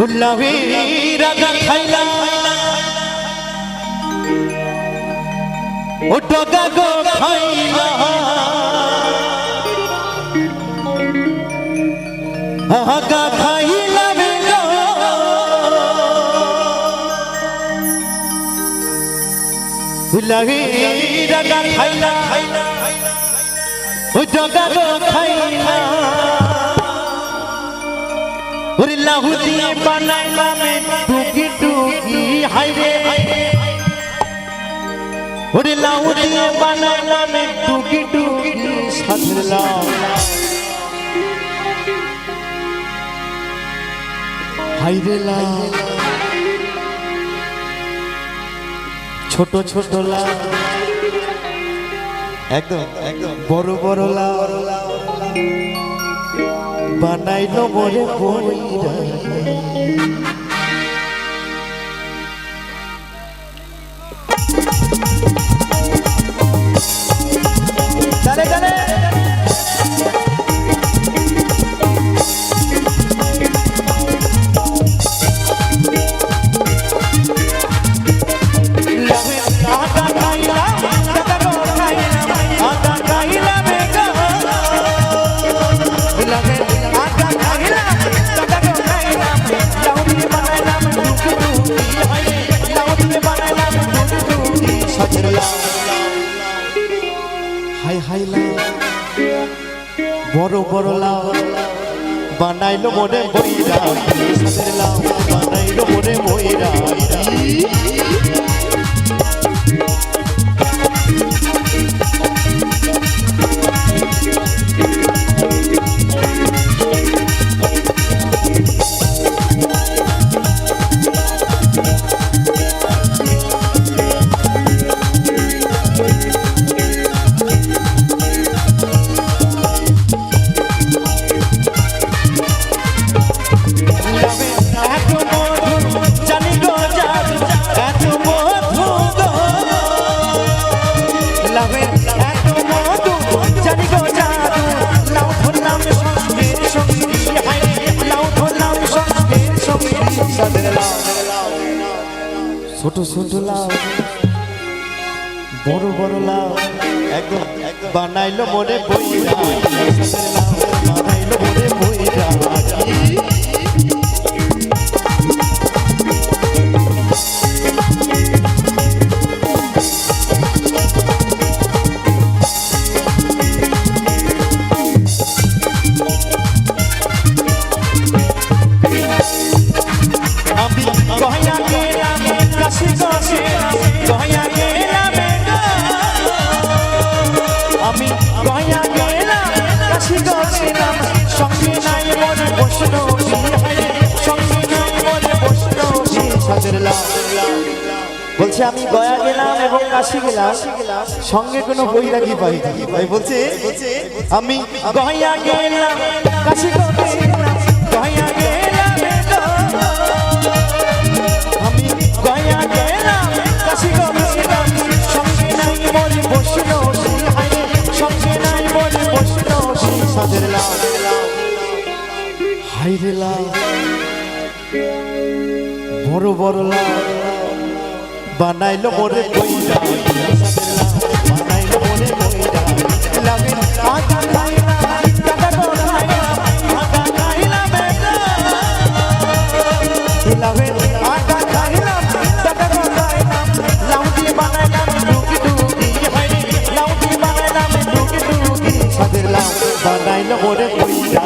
উল্লাহি রাজা খাইলা ও টগা গো খাইলা আগা খাইলা বেগো উল্লাহি রাজা খাইলা ও টগা গো খাইলা ওরে লাহু দিয়ে বানাইলাম টুকি টুকি হাইরে ওরে লাহু দিয়ে বানাইলাম টুকি টুকি সাজলাম হাইরে লা ছোট ছোট লা একদম একদম বড় বড় লা বানাইলো মোরে বইরা চলে চলে হাই হাই লাউ বড় বড় লাউ বানাইলো মোরে বইরা সাদের লাউ বানাইলো মোরে বইরা ছোট ছোট লাউ বড় বড় লাউ একদম বানাইলো মোরে বইরা বানাইলো মোরে বইরা আমি গয়া গেলাম কাশি গেলাম সঙ্গে নাই মনে বসলো সঙ্গে নাই মনে বসলো সাদের লাউ বলছে আমি গয়া গেলাম এবং কাশি গেলাম সঙ্গে কোনো বৈরাগী পাই ভাই বলছে আমি গয়া গেলাম কাশি গেলাম গয়া গেলাম আমি গয়া গেলাম কাশি গেলাম সঙ্গে নাই মনে বসলো সাদের লাউ হাইরে লাউ বড় বড় লাউ বানাইলো মোরে বইরা সাদের লাউ বানাইলো মোরে বইরা লাগে আগা খাইলা টাকা গো খাইলা আগা খাইলা বেগা লাগে আগা খাইলা টাকা গো খাইলা লাউ দিয়ে বানাইলাম টুকি টুকি হাইরে লাউ দিয়ে বানাইলাম টুকি টুকি সাদের লাউ বানাইলো মোরে বইরা